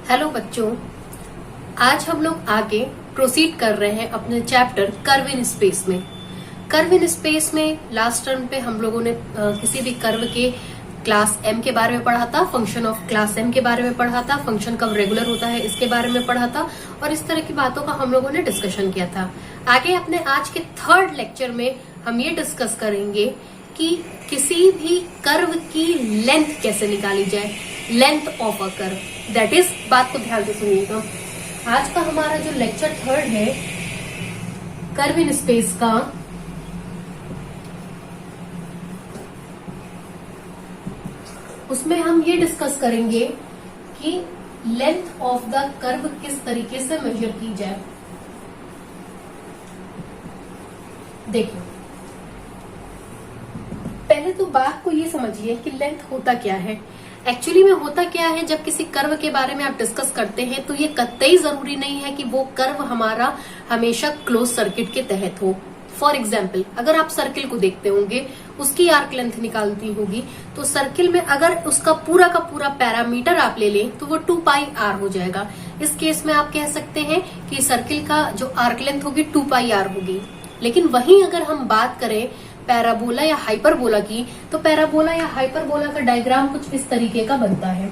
Hello बच्चों, आज हम लोग आगे प्रोसीड कर रहे हैं अपने चैप्टर कर्व इन स्पेस में। कर्व इन स्पेस में लास्ट टर्म पे हम लोगों ने किसी भी कर्व के क्लास एम के बारे में पढ़ा था, फंक्शन ऑफ क्लास एम के बारे में पढ़ा था, फंक्शन कब रेगुलर होता है इसके बारे में पढ़ा था और इस तरह की बातों का हम लोगों ने डिस्कशन किया था। आगे अपने आज के थर्ड लेक्चर में हम ये डिस्कस करेंगे कि किसी भी कर्व की लेंथ कैसे निकाली जाए, length of a curve. That is, बात को ध्यान से सुनिएगा। आज का हमारा जो लेक्चर थर्ड है कर्व इन स्पेस का, उसमें हम ये डिस्कस करेंगे कि लेंथ ऑफ द कर्व किस तरीके से मेजर की जाए। देखिए, पहले तो बात को ये समझिए कि लेंथ होता क्या है। एक्चुअली में होता क्या है, जब किसी कर्व के बारे में आप डिस्कस करते हैं तो ये कतई जरूरी नहीं है कि वो कर्व हमारा हमेशा क्लोज सर्किट के तहत हो। फॉर एग्जाम्पल, अगर आप सर्किल को देखते होंगे, उसकी आर्क लेंथ निकालती होगी, तो सर्किल में अगर उसका पूरा का पूरा पैरामीटर आप ले लें तो वो 2πr हो जाएगा। इस केस में आप कह सकते हैं कि सर्किल का जो आर्क लेंथ होगी 2πr होगी। लेकिन वहीं अगर हम बात करें पैराबोला या हाइपरबोला की, तो पैराबोला या हाइपरबोला का डायग्राम कुछ इस तरीके का बनता है।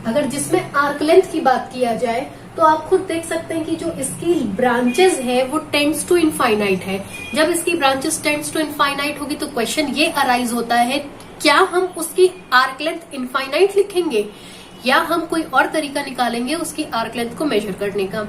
अगर जिसमें आर्क लेंथ की बात किया जाए तो आप खुद देख सकते हैं कि जो इसकी ब्रांचेस है वो टेंड्स टू इनफाइनाइट है। जब इसकी ब्रांचेस टेंड्स टू इनफाइनाइट होगी तो क्वेश्चन ये अराइज होता है, क्या हम उसकी आर्क लेंथ इनफाइनाइट लिखेंगे या हम कोई और तरीका निकालेंगे उसकी आर्क लेंथ को मेजर करने का।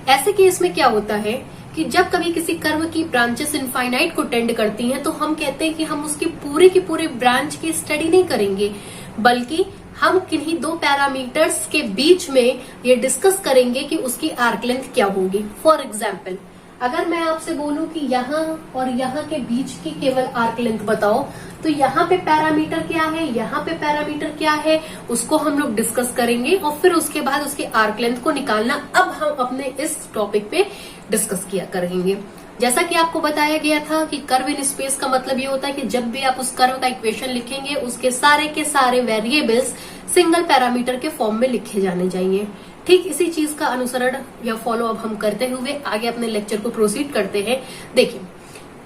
ऐसे केस में क्या होता है कि जब कभी किसी कर्व की ब्रांचेस इनफाइनाइट को टेंड करती हैं तो हम कहते हैं कि हम उसकी पूरी की पूरी ब्रांच की स्टडी नहीं करेंगे, बल्कि हम किन्हीं दो पैरामीटर्स के बीच में ये डिस्कस करेंगे कि उसकी आर्क लेंथ क्या होगी। फॉर एग्जाम्पल, अगर मैं आपसे बोलूं कि यहाँ और यहाँ के बीच की केवल आर्क लेंथ बताओ, तो यहाँ पे पैरामीटर क्या है, यहाँ पे पैरामीटर क्या है, उसको हम लोग डिस्कस करेंगे और फिर उसके बाद उसकी आर्क लेंथ को निकालना अब हम अपने इस टॉपिक पे डिस्कस किया करेंगे। जैसा कि आपको बताया गया था कि कर्व इन स्पेस का मतलब ये होता है कि जब भी आप उस कर्व का इक्वेशन लिखेंगे उसके सारे के सारे वेरिएबल्स सिंगल पैरामीटर के फॉर्म में लिखे जाने चाहिए। ठीक इसी चीज का अनुसरण या फॉलो अप हम करते हुए आगे अपने लेक्चर को प्रोसीड करते हैं। देखिए,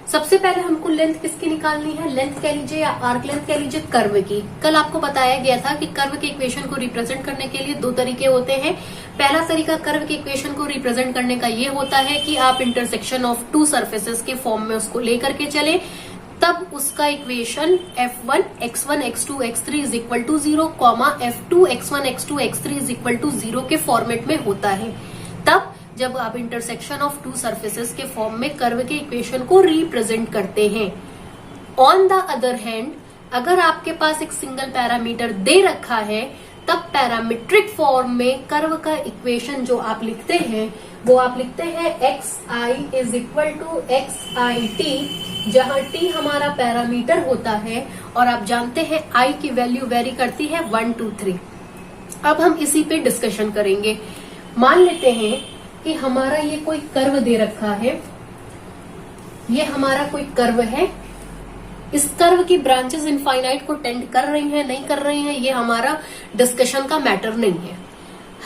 सबसे पहले हमको लेंथ किसकी निकालनी है, लेंथ कह लीजिए या आर्क लेंथ कह लीजिए कर्व की। कल आपको बताया गया था कि कर्व के इक्वेशन को रिप्रेजेंट करने के लिए दो तरीके होते हैं। पहला तरीका कर्व के इक्वेशन को रिप्रेजेंट करने का ये होता है कि आप इंटरसेक्शन ऑफ टू सरफेसेस के फॉर्म में उसको लेकर के चले, तब उसका equation f1 x1 x2 x3 is equal to 0, f2 x1 x2 x3 is equal to 0 के फॉर्मेट में होता है। तब जब आप इंटरसेक्शन ऑफ टू सरफेसेस के फॉर्म में कर्व के इक्वेशन को रिप्रेजेंट करते हैं। ऑन द अदर हैंड, अगर आपके पास एक सिंगल पैरामीटर दे रखा है, तब पैरामीट्रिक फॉर्म में कर्व का इक्वेशन जो आप लिखते हैं वो आप लिखते हैं xi is equal to xit, जहां t हमारा पैरामीटर होता है और आप जानते हैं i की वैल्यू वेरी करती है 1 2 3। अब हम इसी पे डिस्कशन करेंगे। मान लेते हैं कि हमारा ये कोई कर्व दे रखा है, ये हमारा कोई कर्व है। इस कर्व की ब्रांचेस इनफाइनाइट को टेंड कर रही हैं, नहीं कर रही हैं, ये हमारा डिस्कशन का मैटर नहीं है।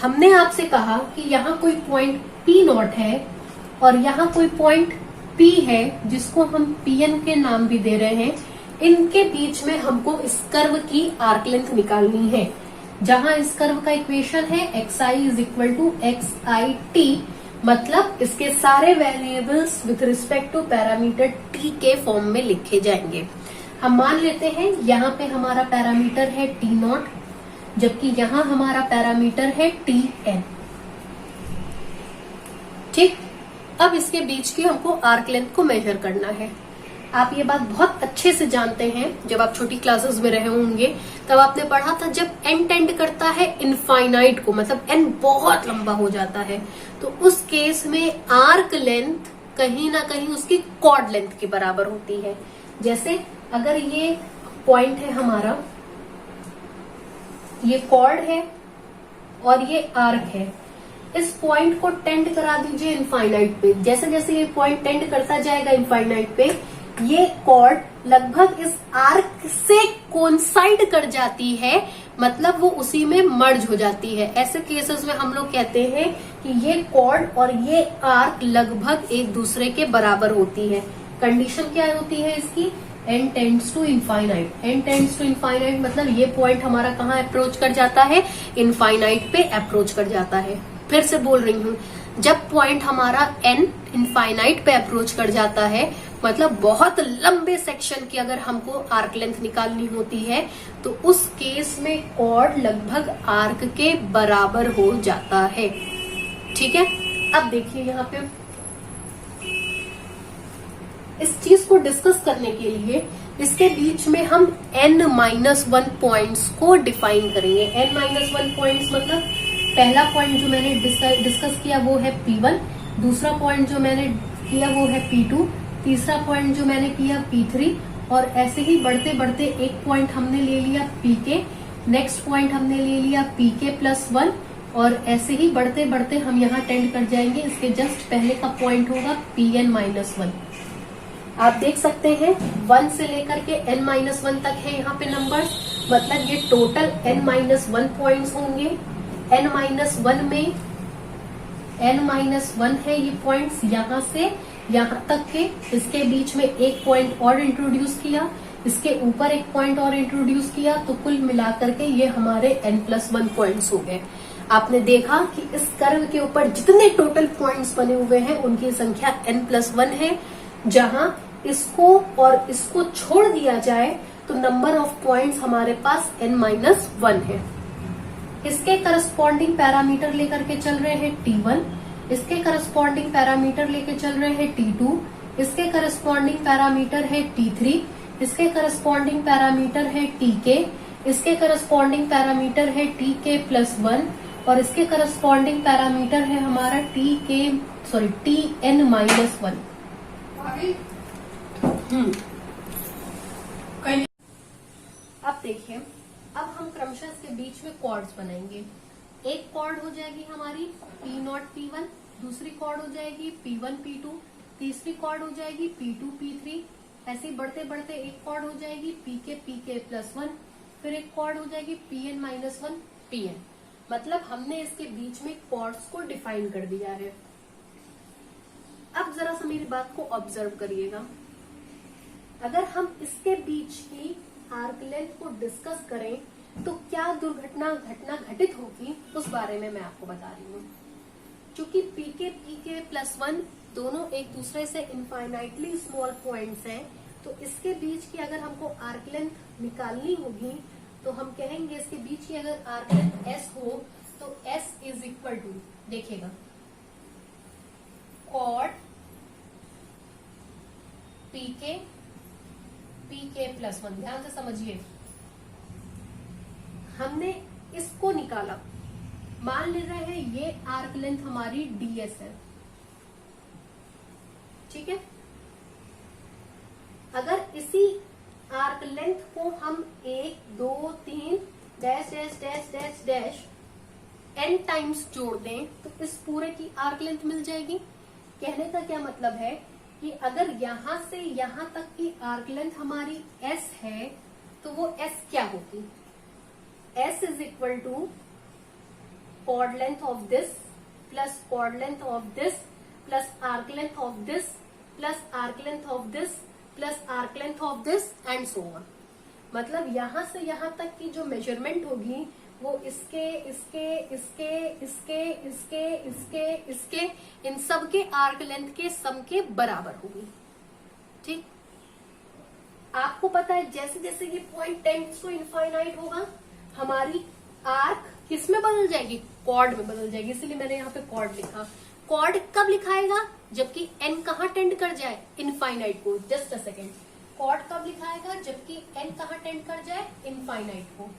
हमने आपसे कहा कि यहाँ कोई पॉइंट P0 है और यहाँ कोई पॉइंट P है जिसको हम Pn के नाम भी दे रहे हैं। इनके बीच में हमको इस कर्व की आर्क लेंथ निकालनी है, जहां इस कर्व का इक्वेशन है xi is equal to xit, मतलब इसके सारे variables with respect to parameter t के फॉर्म में लिखे जाएंगे। हम मान लेते हैं यहाँ पे हमारा पैरामीटर है t0, जबकि यहाँ हमारा पैरामीटर है tn। ठीक, अब इसके बीच की हमको आर्क लेंथ को मेजर करना है। आप ये बात बहुत अच्छे से जानते हैं, जब आप छोटी क्लासेस में रहे होंगे तब आपने पढ़ा था, जब n टेंड करता है इनफाइनाइट को, मतलब n बहुत लंबा हो जाता है, तो उस केस में आर्क लेंथ कहीं ना कहीं उसकी कॉर्ड लेंथ के बराबर होती है। जैसे अगर ये पॉइंट है हमारा, ये कॉर्ड है और ये आर्क है, इस पॉइंट को टेंड करा दीजिए इनफाइनाइट पे। जैसे जैसे ये पॉइंट टेंड करता जाएगा इनफाइनाइट पे, ये कॉर्ड लगभग इस आर्क से कोइंसाइड कर जाती है, मतलब वो उसी में मर्ज हो जाती है। ऐसे केसेस में हम लोग कहते हैं कि ये कॉर्ड और ये आर्क लगभग एक दूसरे के बराबर होती है। कंडीशन क्या होती है इसकी? n tends to infinite. n tends to infinite मतलब ये पॉइंट हमारा कहाँ अप्रोच कर जाता है? इनफाइनाइट पे अप्रोच कर जाता है। फिर से बोल रही हूँ, जब पॉइंट हमारा n इनफाइनाइट पे अप्रोच कर जाता है, मतलब बहुत लंबे सेक्शन की अगर हमको आर्क लेंथ निकालनी होती है, तो उस केस में कॉर्ड लगभग आर्क के बराबर हो जाता है। ठीक है, अब देखिए यहाँ पे इस चीज को डिस्कस करने के लिए इसके बीच में हम n-1 पॉइंट्स को डिफाइन करेंगे। n-1 पॉइंट्स मतलब पहला पॉइंट जो मैंने डिस्कस किया वो है P1, दूसरा पॉइंट जो मैंने किया वो है P2, तीसरा पॉइंट जो मैंने किया P3, और ऐसे ही बढ़ते बढ़ते एक पॉइंट हमने ले लिया PK, नेक्स्ट पॉइंट हमने ले लिया PK+1, और ऐसे ही बढ़ते बढ़ते हम यहाँ टेंड कर जाएंगे। इसके जस्ट पहले का पॉइंट होगा Pn-1। आप देख सकते हैं 1 से लेकर के n-1 तक है यहाँ पे नंबर्स, मतलब ये टोटल n-1 पॉइंट्स होंगे। n-1 में n-1 है ये पॉइंट्स यहाँ से यहाँ तक के। इसके बीच में एक पॉइंट और इंट्रोड्यूस किया, इसके ऊपर एक पॉइंट और इंट्रोड्यूस किया, तो कुल मिलाकर के ये हमारे n+1 पॉइंट्स हो गए। आपने देखा कि इस कर्व के ऊपर जितने टोटल पॉइंट्स बने हुए हैं उनकी संख्या n+1 है। जहां इसको और इसको छोड़ दिया जाए तो नंबर ऑफ पॉइंट्स हमारे पास n-1 है। इसके करस्पॉन्डिंग पैरामीटर लेकर के चल रहे हैं T1, इसके करस्पॉन्डिंग पैरामीटर लेके चल रहे हैं T2, इसके करस्पॉन्डिंग पैरामीटर है T3, इसके करस्पॉन्डिंग पैरामीटर है Tk, इसके करस्पॉन्डिंग पैरामीटर है Tk+1, और इसके करस्पॉन्डिंग पैरामीटर है हमारा Tn-1। अब देखिए, अब हम क्रमशः इसके बीच में कॉर्ड्स बनाएंगे। एक कॉर्ड हो जाएगी हमारी P0 P1, दूसरी कॉर्ड हो जाएगी P1 P2, तीसरी कॉर्ड हो जाएगी P2 P3, ऐसे ही बढ़ते बढ़ते एक कॉर्ड हो जाएगी Pk+1, फिर एक कॉर्ड हो जाएगी Pn-1 Pn। मतलब हमने इसके बीच में कॉर्ड्स को डिफाइन कर दिया है। अब जरा सा मेरी बात को ऑब्जर्व करिएगा। अगर हम इसके बीच की आर्क लेंथ को डिस्कस करें तो क्या दुर्घटना घटित होगी, उस बारे में मैं आपको बता रही हूँ। क्योंकि Pk+1 दोनों एक दूसरे से इनफाइनाइटली स्मॉल पॉइंट्स हैं, तो इसके बीच की अगर हमको आर्क लेंथ निकालनी होगी तो हम कहेंगे इसके बीच की अगर आर्क लेंथ s हो तो s इज इक्वल टू, देखिएगा, कॉर्ड Pk+1। ध्यान से समझिए, हमने इसको निकाला, मान ले रहे हैं ये आर्क लेंथ हमारी ds है, ठीक है। अगर इसी आर्क लेंथ को हम 1 2 3 dash dash dash dash dash n times जोड़ दें तो इस पूरे की आर्क लेंथ मिल जाएगी। कहने का क्या मतलब है कि अगर यहां से यहां तक की आर्क लेंथ हमारी s है तो वो s क्या होगी? s is equal to chord length of this plus chord length of this plus arc length of this plus arc length of this plus arc length of this and so on. मतलब यहां से यहां तक की जो measurement होगी वो इसके इसके इसके इसके इसके इसके इसके इन सब के आर्क लेंथ के सम के बराबर होगी। ठीक, आपको पता है जैसे जैसे ये पॉइंट टेंड्स टू इनफाइनाइट होगा हमारी आर्क किस में बदल जाएगी? कॉर्ड में बदल जाएगी। इसलिए मैंने यहाँ पे कॉर्ड लिखा। कॉर्ड कब लिखाएगा? जबकि n कहाँ टेंड कर जाए? इनफाइनाइट को। जस्ट अ सेकेंड, कॉर्ड कब लिखाएगा? जबकि n कहाँ टेंड कर जाए? इनफाइनाइट को।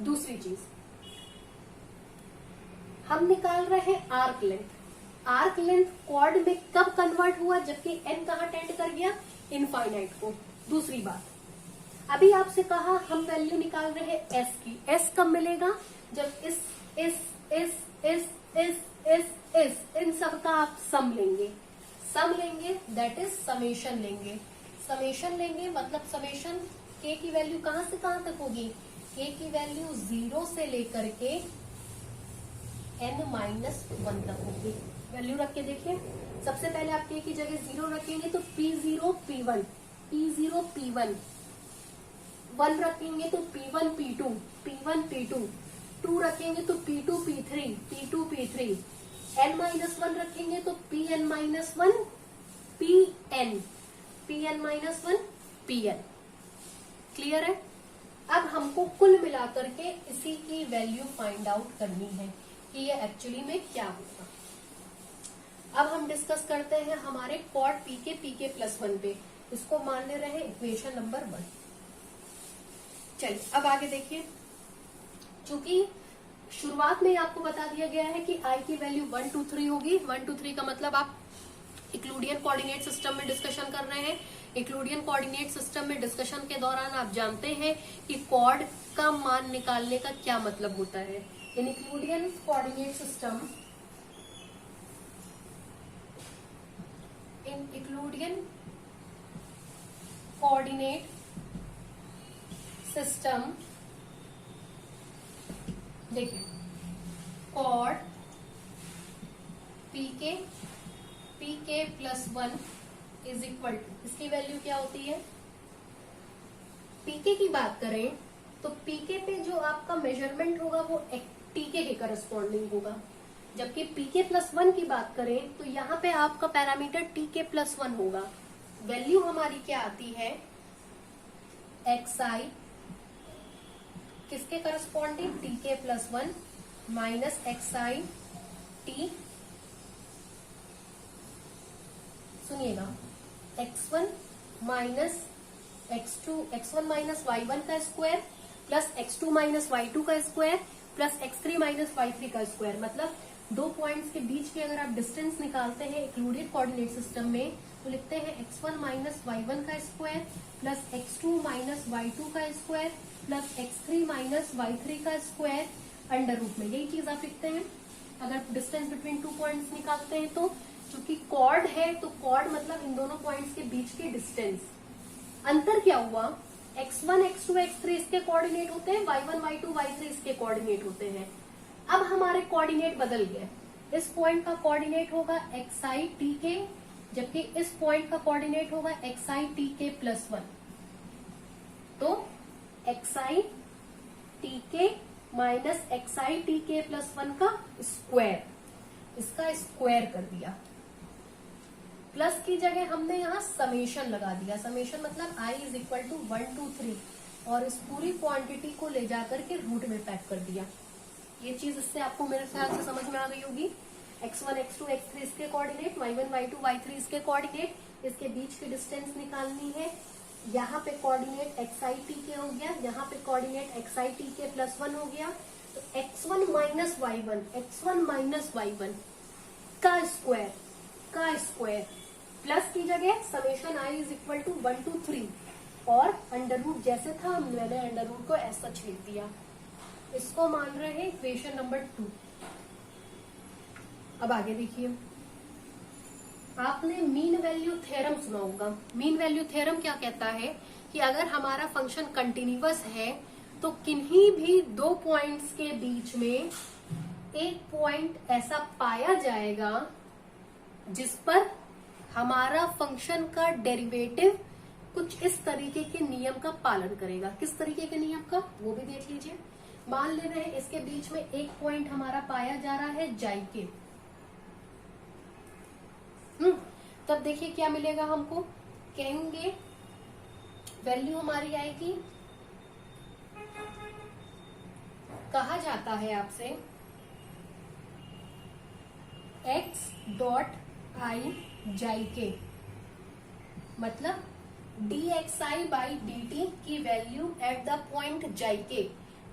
दूसरी चीज, हम निकाल रहे हैं arc length. Arc length chord में कब कन्वर्ट हुआ? जबकि n कहाँ टेंड कर गया? इनफाइनाइट को। दूसरी बात, अभी आपसे कहा हम वैल्यू निकाल रहे हैं s की। s कब मिलेगा? जब इस इन सब का आप सम लेंगे। सम लेंगे, दैट इज समेशन लेंगे। समेशन लेंगे मतलब समेशन के की वैल्यू कहां से कहां तक होगी, के की वैल्यू 0 से लेकर के n-1 तक होगी। वैल्यू रख के देखिए, सबसे पहले आप के की जगह 0 रखेंगे तो P0 P1, P0 P1, 1 रखेंगे तो P1 P2, P1 P2, 2 रखेंगे तो P2 P3, P2 P3, n-1 रखेंगे तो Pn-1 Pn, Pn-1 Pn। Clear है? अब हमको कुल मिलाकर के इसी की वैल्यू फाइंड आउट करनी है कि ये एक्चुअली में क्या होगा। अब हम डिस्कस करते हैं हमारे कॉड pk +1 पे, इसको मान ले रहे हैं इक्वेशन नंबर 1। चलिए अब आगे देखिए, चूंकि शुरुआत में आपको बता दिया गया है कि i की वैल्यू 1 2 3 होगी। 1 2 3 का मतलब आप यूक्लिडियन कोऑर्डिनेट सिस्टम में डिस्कशन कर रहे हैं। यूक्लिडियन कोऑर्डिनेट सिस्टम में डिस्कशन के दौरान आप जानते हैं कि कॉर्ड का मान निकालने का क्या मतलब होता है। In Euclidean coordinate system, in Euclidean coordinate system, देखिए chord pk +1 is equal to, इसकी वैल्यू क्या होती है, pk की बात करें तो pk पे जो आपका मेजरमेंट होगा वो tk के करस्पॉन्डिंग होगा। जबकि pk +1 की बात करें तो यहाँ पे आपका पैरामीटर tk +1 होगा। वैल्यू हमारी क्या आती है, xi किसके corresponding, tk +1 minus xi t, सुनिएगा, x1 माइनस y1 का square plus x2 minus y2 का square plus x3 minus y3 का स्क्वायर। मतलब दो पॉइंट्स के बीच के अगर आप डिस्टेंस निकालते हैं यूक्लिडियन कोऑर्डिनेट सिस्टम में तो लिखते हैं x1 माइनस y1 का square plus x2 minus y2 का square plus x3 minus y3 का स्क्वायर अंडर रूट में। यही चीज आप लिखते हैं अगर डिस्टेंस बिटवीन टू पॉइंट्स निकालते हैं तो। चूंकि कॉर्ड है तो कॉर्ड मतलब इन दोनों पॉइंट्स के बीच के डिस्टेंस। अंतर क्या हुआ, x1 x2 x3 इसके कोऑर्डिनेट होते हैं, y1 y2 y3 इसके कोऑर्डिनेट होते हैं। अब हमारे कोऑर्डिनेट बदल गए, इस पॉइंट का कोऑर्डिनेट होगा xi tk, जबकि इस पॉइंट का कोऑर्डिनेट होगा xi tk +1। तो xi tk minus xi tk +1 का स्क्वायर, इसका स्क्वायर कर दिया। प्लस की जगह हमने यहाँ समेशन लगा दिया। समेशन मतलब i इज इक्वल टू 1 2 3 और इस पूरी क्वांटिटी को ले जाकर के रूट में पैक कर दिया। ये चीज इससे आपको मेरे ख्याल से समझ में आ गई होगी। x1 x2 x3 इसके कोऑर्डिनेट, y1 y2 y3 इसके कोऑर्डिनेट, इसके बीच की डिस्टेंस निकालनी है। यहाँ पे कोऑर्डिनेट xi tk हो गया, यहाँ पे कोऑर्डिनेट xi tk +1 हो गया। तो x1 माइनस y1 का स्क्वायर प्लस की जगह summation i is equal to 1 2 3 और अंडर रूट जैसे था मैंने अंडर रूट को ऐसा लिख दिया। इसको मान रहे हैं इक्वेशन नंबर 2। अब आगे देखिए, आपने मीन वैल्यू थ्योरम सुना होगा। मीन वैल्यू थ्योरम क्या कहता है कि अगर हमारा फंक्शन कंटिन्यूअस है तो किन्हीं भी दो पॉइंट्स के बीच में एक पॉइंट ऐसा पाया जाएगा जिस पर हमारा फंक्शन का डेरिवेटिव कुछ इस तरीके के नियम का पालन करेगा। किस तरीके के नियम का, वो भी देख लीजिए। मान ले रहे हैं इसके बीच में एक पॉइंट हमारा पाया जा रहा है जाइके। तब देखिए क्या मिलेगा हमको, कहेंगे वैल्यू हमारी आएगी, कहा जाता है आपसे x.i जाइके, मतलब dxi/dt की वैल्यू एट द पॉइंट जाइके,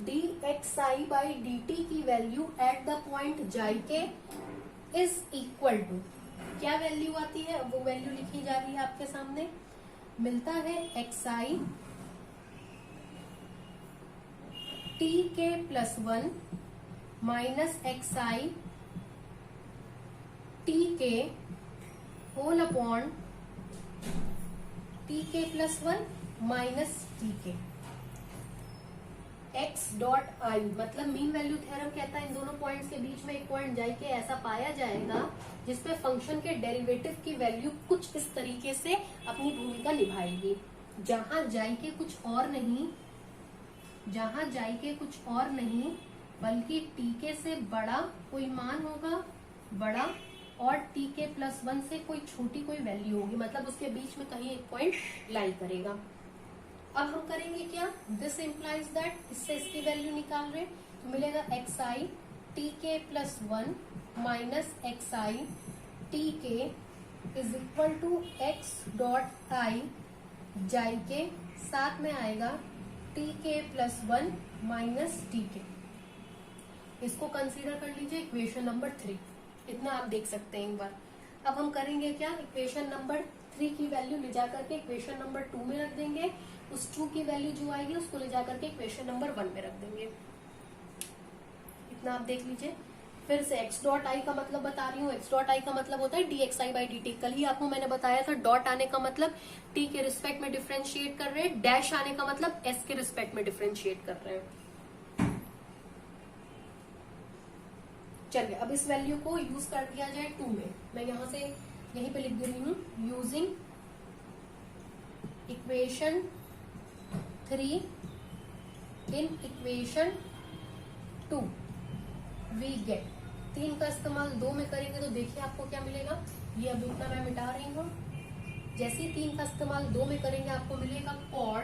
dxi/dt की वैल्यू एट द पॉइंट जाइके इज इक्वल टू, क्या वैल्यू आती है, वो वैल्यू लिखी जा रही है आपके सामने। मिलता है xi tk +1 minus xi tk whole upon T K plus one minus T K X dot I, मतलब मीन वैल्यू थ्योरम कहता है इन दोनों पॉइंट्स के बीच में एक पॉइंट जाके ऐसा पाया जाएगा जिसपे फंक्शन के डेरिवेटिव की वैल्यू कुछ इस तरीके से अपनी भूमिका निभाएगी, जहां जाई के कुछ और नहीं बल्कि टीके से बड़ा कोई मान होगा, बड़ा, और टी के प्लस वन से कोई छोटी कोई वैल्यू होगी, मतलब उसके बीच में कहीं एक पॉइंट लाई करेगा। अब हम करेंगे क्या, दिस इम्प्लाइज दैट, इससे इसकी वैल्यू निकाल रहे तो मिलेगा X I T K plus one minus X I T K is equal to X dot I जाई के, साथ में आएगा T K plus one minus T के। इसको कंसीडर कर लीजिए इक्वेशन नंबर 3, इतना आप देख सकते हैं एक बार। अब हम करेंगे क्या, इक्वेशन नंबर 3 की वैल्यू ले जाकर के इक्वेशन नंबर 2 में रख देंगे, उस 2 की वैल्यू जो आएगी उसको ले जाकर के इक्वेशन नंबर 1 में रख देंगे। इतना आप देख लीजिए। फिर से x डॉट आई का मतलब बता रही हूँ, x डॉट आई का मतलब होता है dxi बाई dt। कल ही आपको मैंने बताया था डॉट आने का मतलब t के रिस्पेक्ट में डिफरेंशिएट कर रहे हैं, डैश आने का मतलब s के रिस्पेक्ट में डिफरेंशिएट कर रहे हैं। चलिए अब इस वैल्यू को यूज कर दिया जाए 2 में, मैं यहां से यहीं पे लिख दे रही हूं, using equation 3 in equation 2 we get, 3 का इस्तेमाल 2 में करेंगे तो देखिए आपको क्या मिलेगा, ये अब इतना मैं मिटा रही हूं। जैसे ही 3 का इस्तेमाल 2 में करेंगे आपको मिलेगा कॉड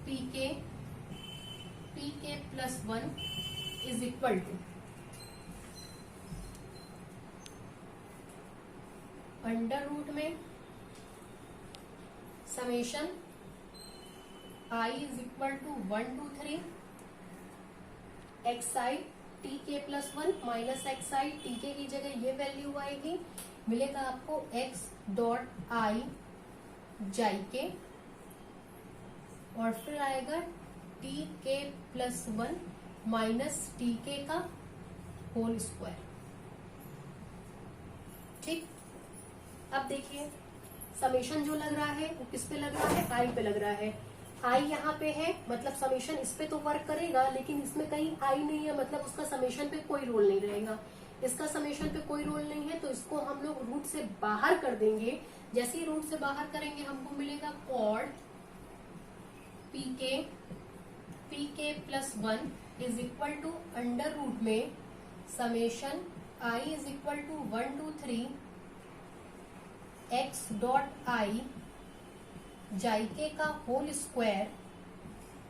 P K plus 1 is equal to under root में summation I is equal to 1 2 3 X I T K plus 1 minus X I T K की जगह ये वैल्यू आएगी, मिलेगा आपको एक्स डॉट आई जाई के, और फिर आएगा T K plus 1 minus T के का होल स्क्वायर। ठीक, अब देखिए समेशन जो लग रहा है वो किस पे लग रहा है, आई पे लग रहा है। आई यहाँ पे है मतलब समेशन इस पे तो वर्क करेगा, लेकिन इसमें कहीं आई नहीं है मतलब उसका समेशन पे कोई रोल नहीं रहेगा। इसका समेशन पे कोई रोल नहीं है तो इसको हम लोग रूट से बाहर कर देंगे। जैसे ही रूट से बाहर करेंगे हमको मिलेगा कॉड P K plus 1 is equal to under root में summation I is equal to 1 2 3 X dot I जाइके का होल स्क्वायर,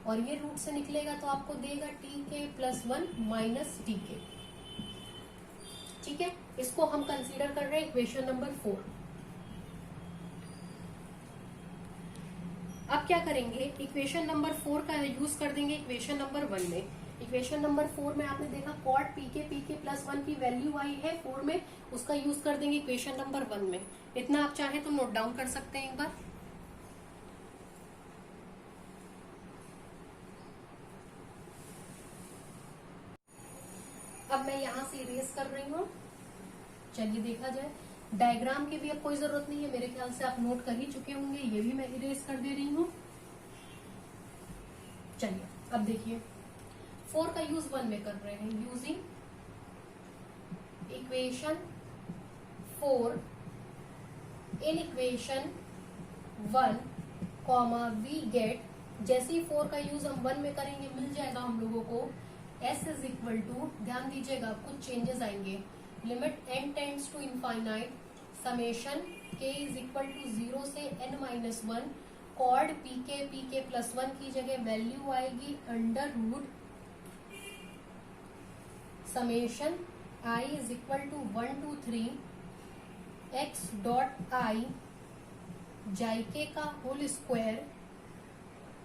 और ये रूट से निकलेगा तो आपको देगा T K plus 1 minus T के। ठीक है, इसको हम कंसीडर कर रहे हैं इक्वेशन नंबर 4। अब क्या करेंगे, इक्वेशन नंबर 4 का यूज कर देंगे इक्वेशन नंबर 1 में। इक्वेशन नंबर 4 में आपने देखा कॉट पी के प्लस 1 की वैल्यू आई है 4 में, उसका यूज कर देंगे इक्वेशन नंबर 1 में। इतना आप चाहें तो नोट डाउन कर सकते हैं एक बार। अब मैं यहां से इरेज कर रही हूं। चलिए देखा जाए, डायग्राम की भी अब कोई जरूरत नहीं है, मेरे ख्याल से आप नोट कर ही चुके होंगे, ये भी मैं इरेज कर दे रही हूं। चलिए अब देखिए 4 का यूज 1 में कर रहे हैं, using equation 4 in equation 1 comma we get. जैसे ही 4 का यूज हम 1 में करेंगे मिल जाएगा हम लोगों को s इज इक्वल टू, ध्यान दीजिएगा कुछ चेंजेस आएंगे, limit n tends to infinite summation k is equal to 0 से n माइनस 1 कॉड पी के प्लस 1 की जगह वैल्यू आएगी under root summation i is equal to 1 2 3 x dot I जाइके का होल स्क्वायर,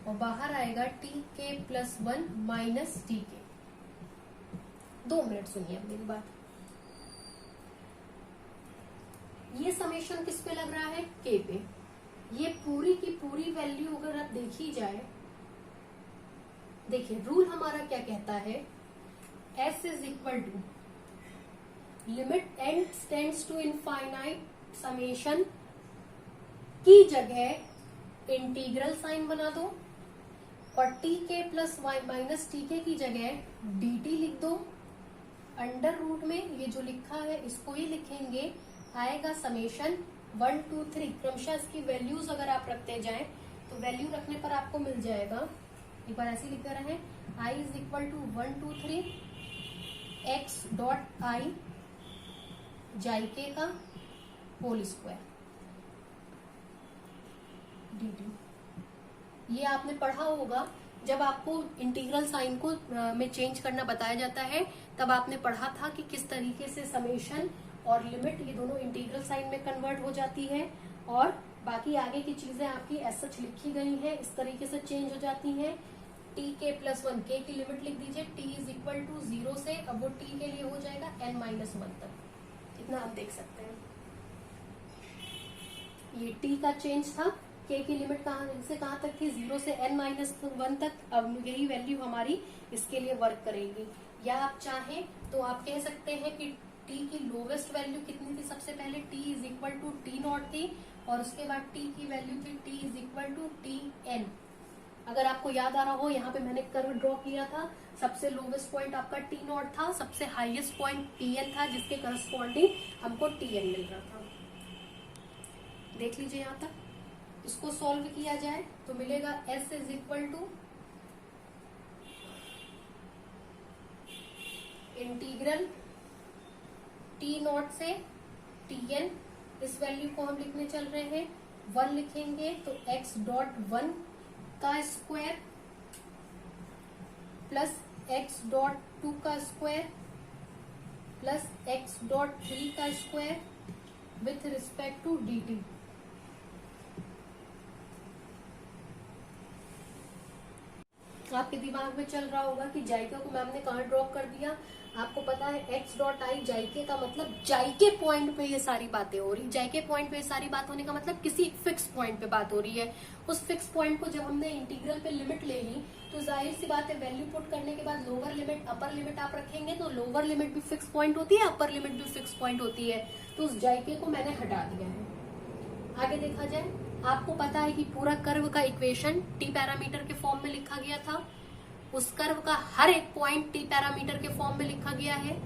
और बाहर आएगा T K plus 1 minus T के। 2 मिनट सुनिए अब मेरी बात। ये समेशन किस पे लग रहा है, k पे। ये पूरी की पूरी वैल्यू अगर आप देखी जाए, देखिए रूल हमारा क्या कहता है, s is equal to limit n tends to infinite summation की जगह इंटीग्रल साइन बना दो और T K plus Y minus T K की जगह dt लिख दो। अंडर रूट में ये जो लिखा है इसको ही लिखेंगे, आएगा समेशन 1 2 3। क्रमशः इसकी वैल्यूज अगर आप रखते जाएं तो वैल्यू रखने पर आपको मिल जाएगा, एक बार ऐसे लिख रहे हैं, i is equal to 1 2 3 x dot I जाइके का होल स्क्वायर dt। ये आपने पढ़ा होगा जब आपको इंटीग्रल साइन को में चेंज करना बताया जाता है, तब आपने पढ़ा था कि किस तरीके से समेशन और लिमिट ये दोनों इंटीग्रल साइन में कन्वर्ट हो जाती है और बाकी आगे की चीजें आपकी एज सच लिखी गई हैं, इस तरीके से चेंज हो जाती हैं। टी के प्लस 1 के की लिमिट लिख दीजिए, टी इज इक्वल टू 0 से, अब वो टी के लिए हो जाएगा n माइनस 1 तक। इतना आप देख सकते हैं, ये टी का चेंज था, के की लिमिट कहां से कहां तक थी, 0 से n माइनस 1 तक। अब यही वैल्यू हमारी इसके लिए वर्क करेगी। या आप चाहें तो आप कह सकते हैं कि t की लोवेस्ट वैल्यू कितनी थी, सबसे पहले t is equal to T not थी और उसके बाद t की वैल्यू थी t is equal to T N. अगर आपको याद आ रहा हो, यहाँ पे मैंने कर्व ड्रॉ किया था, सबसे लोवेस्ट पॉइंट आपका टी नॉट था, सबसे हाईएस्ट पॉइंट टी एन था, जिसके करस्पॉन्डिंग हमको टी एन मिल रहा था। देख लीजिए यहाँ तक। इसको सॉल्व किया जाए तो मिलेगा s is equal to integral T not से टी एन। इस वैल्यू को हम लिखने चल रहे हैं 1 लिखेंगे तो x डॉट 1 का स्क्वायर प्लस x डॉट 2 का स्क्वायर प्लस x डॉट 3 का square with respect to dt। आपके दिमाग में चल रहा होगा कि जाइका को मैम ने कहाँ ड्रॉप कर दिया। आपको पता है x डॉट आई जाइके का मतलब जाइके पॉइंट पे ये सारी बातें हो रही। जाइके पॉइंट पे ये सारी बात होने का मतलब किसी फिक्स पॉइंट पे बात हो रही है। उस फिक्स पॉइंट को जब हमने इंटीग्रल पे लिमिट ले ली तो जाहिर सी बात है, वैल्यू पुट करने के बाद लोअर लिमिट अपर लिमिट आप रखेंगे तो लोअर लिमिट भी फिक्स पॉइंट होती है, अपर लिमिट भी फिक्स पॉइंट होती है। तो उस जाइके को मैंने हटा दिया है। आगे देखा जाए, आपको पता है कि पूरा कर्व का इक्वेशन टी पैरामीटर के फॉर्म में लिखा गया था। उस कर्व का हर एक पॉइंट टी पैरामीटर के फॉर्म में लिखा गया है।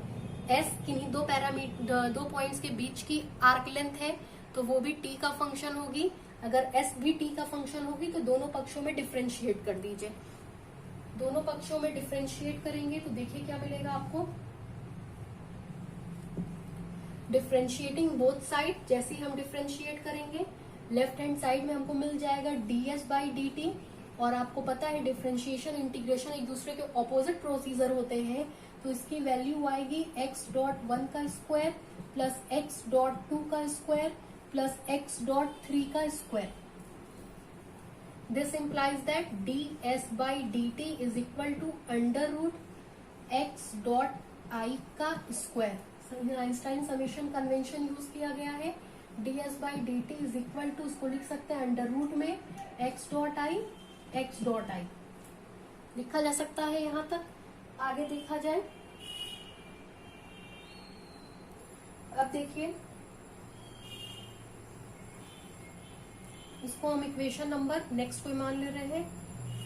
एस किन्हीं दो पॉइंट्स के बीच की आर्क लेंथ है तो वो भी टी का फंक्शन होगी। अगर एस भी टी का फंक्शन होगी तो दोनों पक्षों में डिफ्रेंशिएट कर दीजिए। दोनों पक्षों में डिफ्रेंशिएट करेंगे तो देखिए क्या मिलेगा आपको। डिफ्रेंशिएटिंग बोथ साइड, जैसे ही हम डिफ्रेंशिएट करेंगे लेफ्ट हैंड साइड में हमको मिल जाएगा ds बाई डी टी। और आपको पता है डिफ्रेंशिएशन इंटीग्रेशन एक दूसरे के ऑपोजिट प्रोसीजर होते हैं, तो इसकी वैल्यू आएगी x डॉट 1 का स्क्वायर प्लस x डॉट 2 का स्क्वायर प्लस x डॉट 3 का square. This implies that ds by D T is equal to under root x dot I का square. Einstein summation convention use किया गया है। ds by D T is equal to, इसको लिख सकते हैं under root में x dot I x dot I लिखा जा सकता है। यहां तक आगे देखा जाए, अब देखिए इसको हम इक्वेशन नंबर नेक्स्ट कोई मान ले रहे हैं,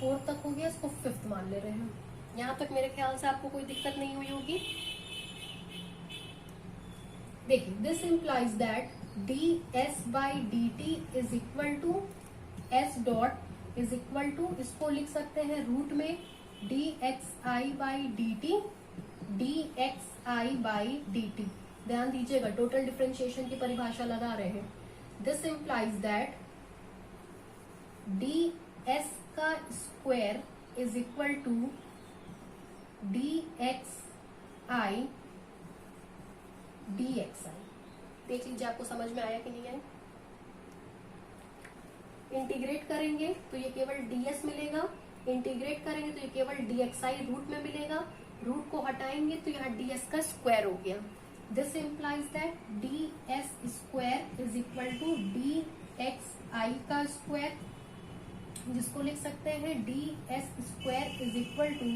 4 तक हो गया, इसको 5th मान ले रहे हैं। यहां तक मेरे ख्याल से आपको कोई दिक्कत नहीं हुई होगी। देखिए, this implies that ds by D T is equal to s dot is equal to, इसको लिख सकते हैं रूट में dxi by D T, dxi by D T. ध्यान दीजिएगा, टोटल डिफरेंशिएशन की परिभाषा लगा रहे हैं। दिस इंप्लाइज दैट ds का square is equal to dxi dxi। देख लीजिए आपको समझ में आया कि नहीं आया। इंटीग्रेट करेंगे तो ये केवल ds मिलेगा, इंटीग्रेट करेंगे तो ये केवल dxi रूट में मिलेगा, रूट को हटाएंगे तो यहाँ ds का स्क्वायर हो गया। This implies that ds square is equal to dxi का स्क्वायर, जिसको लिख सकते हैं ds square is equal to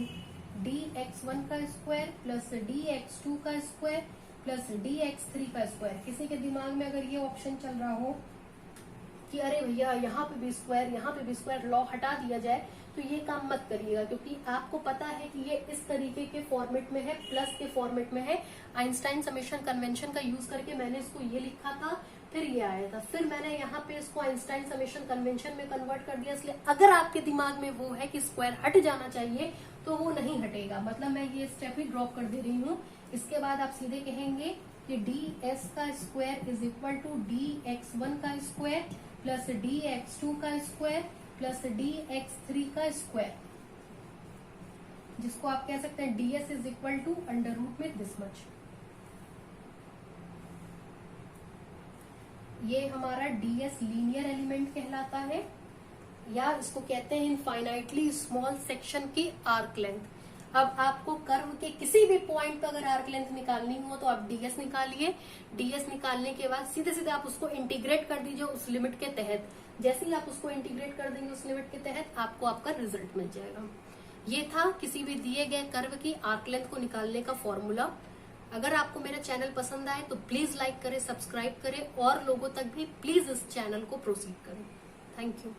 dx1 का स्क्वायर प्लस dx2 का स्क्वायर प्लस dx3 का स्क्वायर। किसी के दिमाग में अगर ये ऑप्शन चल रहा हो कि अरे भैया यहाँ पे भी स्क्वायर, यहाँ पे भी स्क्वायर, लॉ हटा दिया जाए, तो ये काम मत करिएगा, क्योंकि आपको पता है कि ये इस तरीके के फॉर्मेट में है, प्लस के फॉर्मेट में है। आइंस्टाइन समेशन कन्वेंशन का यूज करके मैंने इसको ये लिखा था, फिर ये आया था, फिर मैंने यहाँ पे इसको आइंस्टाइन समेशन कन्वेंशन में कन्वर्ट कर दिया। इसलिए अगर आपके दिमाग में वो है कि स्क्वायर हट जाना चाहिए, तो वो नहीं हटेगा। मतलब मैं ये स्टेप ही ड्रॉप कर दे रही हूँ। इसके बाद आप सीधे कहेंगे कि ds का square is equal to dx1 का स्क्वायर प्लस dx2 का स्क्वायर प्लस dx3 का स्क्वायर, जिसको आप कह सकते हैं ds is equal to under root में दिस मच। ये हमारा ds लीनियर एलिमेंट कहलाता है, या इसको कहते हैं इनफाइनाइटली स्मॉल सेक्शन की आर्क लेंथ। अब आपको कर्व के किसी भी पॉइंट पर अगर आर्क लेंथ निकालनी हो तो आप ds निकालिए। ds निकालने के बाद सीधे सीधे आप उसको इंटीग्रेट कर दीजिए उस लिमिट के तहत। जैसे ही आप उसको इंटीग्रेट कर देंगे उस लिमिट के तहत, आपको आपका रिजल्ट मिल जाएगा। ये था किसी भी दिए गए कर्व की आर्क लेंथ को निकालने का फॉर्मूला। अगर आपको मेरा चैनल पसंद आए तो प्लीज लाइक करें, सब्सक्राइब करें और लोगों तक भी प्लीज इस चैनल को प्रोसीड करें। Thank you.